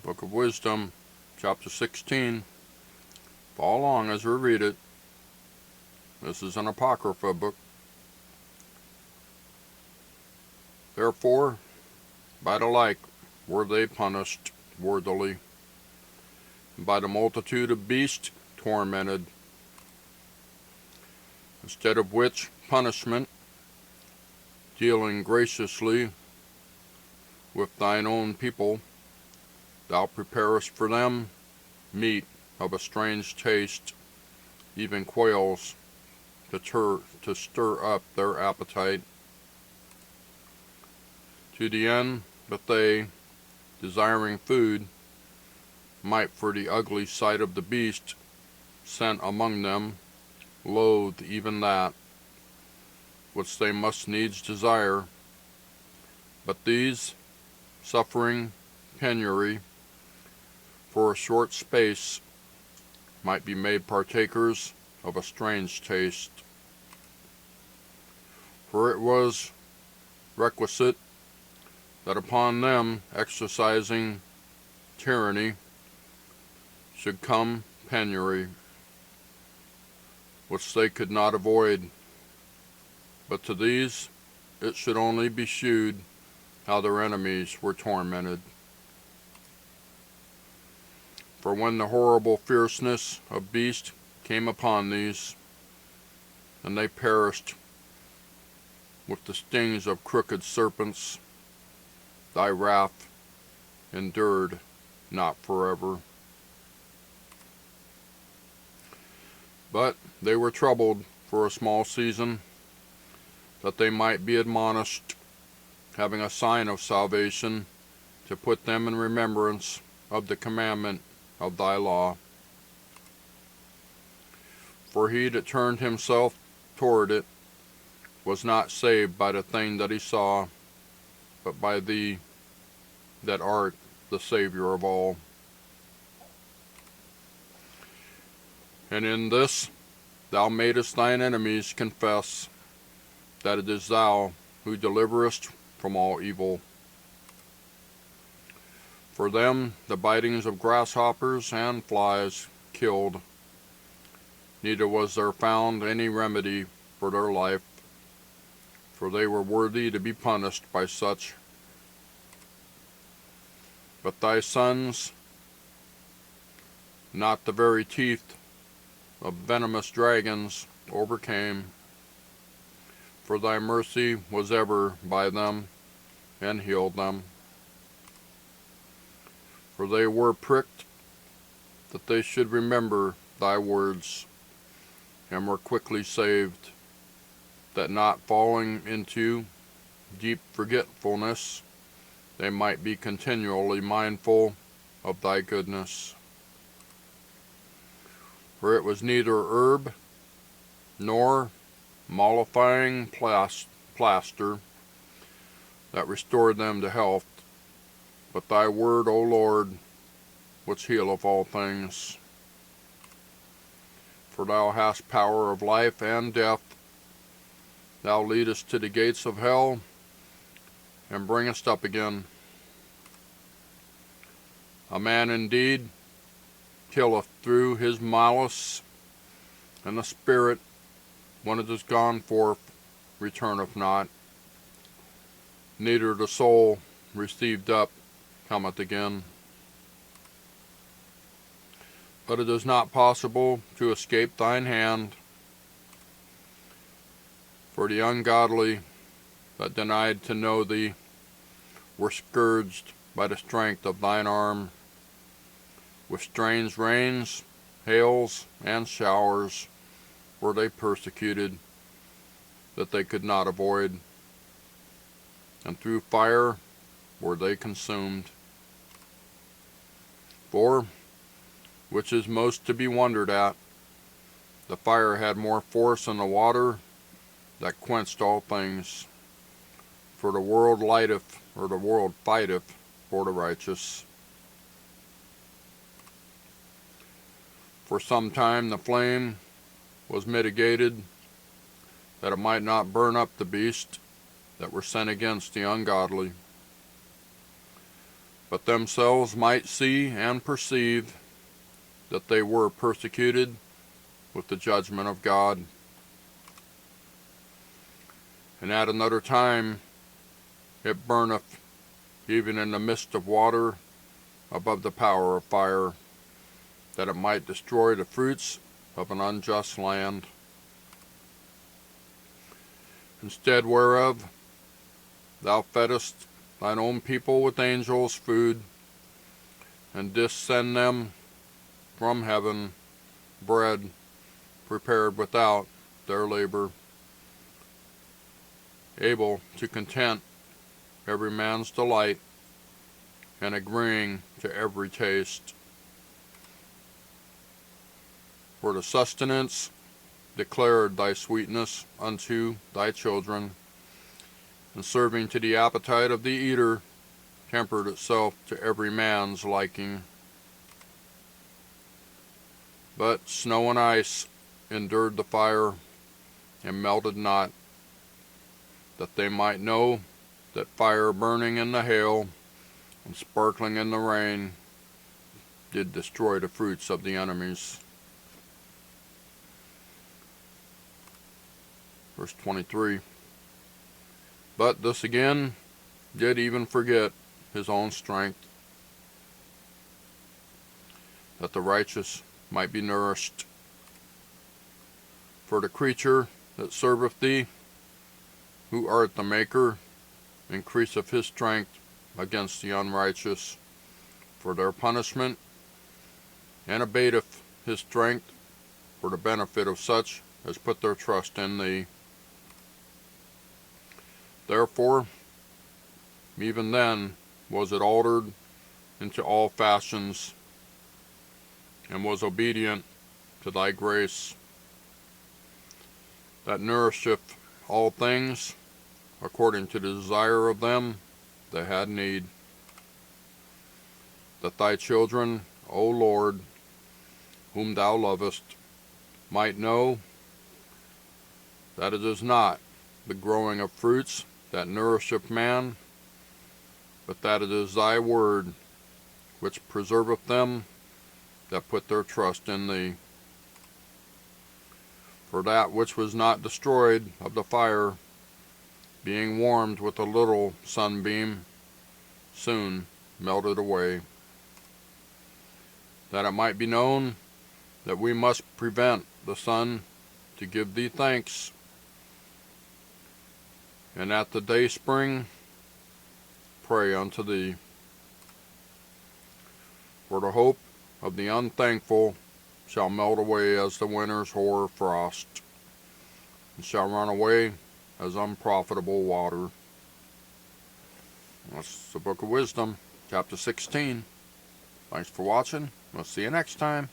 Book of Wisdom, chapter 16. Follow along as we read it. This is an Apocrypha book. Therefore, by the like were they punished worthily, and by the multitude of beasts tormented. Instead of which punishment, dealing graciously with thine own people, thou preparest for them meat of a strange taste, even quails, to stir up their appetite, to the end that they, desiring food, might for the ugly sight of the beast sent among them, loathe even that which they must needs desire. But these, suffering penury for a short space, might be made partakers of a strange taste. For it was requisite that upon them exercising tyranny should come penury, which they could not avoid. But to these it should only be shewed how their enemies were tormented. For when the horrible fierceness of beast came upon these, and they perished with the stings of crooked serpents, thy wrath endured not forever. But they were troubled for a small season, that they might be admonished, having a sign of salvation, to put them in remembrance of the commandment of thy law. For he that turned himself toward it was not saved by the thing that he saw, but by thee that art the Savior of all. And in this thou madest thine enemies confess that it is thou who deliverest from all evil. For them the bitings of grasshoppers and flies killed, neither was there found any remedy for their life, for they were worthy to be punished by such. But thy sons, not the very teeth of venomous dragons, overcame, for thy mercy was ever by them, and healed them. For they were pricked, that they should remember thy words, and were quickly saved, that not falling into deep forgetfulness, they might be continually mindful of thy goodness. For it was neither herb, nor mollifying plaster that restored them to health, but thy word, O Lord, which healeth all things. For thou hast power of life and death. Thou leadest to the gates of hell, and bringest up again. A man indeed killeth through his malice, and the spirit, when it is gone forth, returneth not. Neither the soul received up cometh again. But it is not possible to escape thine hand. For the ungodly that denied to know thee were scourged by the strength of thine arm, with strange rains, hails, and showers were they persecuted, that they could not avoid, and through fire were they consumed. For, which is most to be wondered at, the fire had more force than the water that quenched all things. For the world lighteth, or the world fighteth for the righteous. For some time the flame was mitigated, that it might not burn up the beasts that were sent against the ungodly. but themselves might see and perceive that they were persecuted with the judgment of God. And at another time it burneth, even in the midst of water, above the power of fire, that it might destroy the fruits of an unjust land. Instead whereof thou feddest thine own people with angels' food, and didst send them from heaven bread prepared without their labor, able to content every man's delight, and agreeing to every taste. For the sustenance declared thy sweetness unto thy children, and serving to the appetite of the eater, tempered itself to every man's liking. But snow and ice endured the fire, and melted not, that they might know that fire burning in the hail, and sparkling in the rain, did destroy the fruits of the enemies. Verse 23. But this again did even forget his own strength, that the righteous might be nourished. For the creature that serveth thee, who art the Maker, increaseth his strength against the unrighteous for their punishment, and abateth his strength for the benefit of such as put their trust in thee. Therefore, even then was it altered into all fashions, and was obedient to thy grace, that nourisheth all things according to the desire of them that had need, that thy children, O Lord, whom thou lovest, might know that it is not the growing of fruits that nourisheth man, but that it is thy word which preserveth them that put their trust in thee. For that which was not destroyed of the fire, being warmed with a little sunbeam, soon melted away, that it might be known that we must prevent the sun to give thee thanks, and at the dayspring pray unto thee. For the hope of the unthankful shall melt away as the winter's hoar frost, and shall run away as unprofitable water. That's the Book of Wisdom, chapter 16. Thanks for watching. We'll see you next time.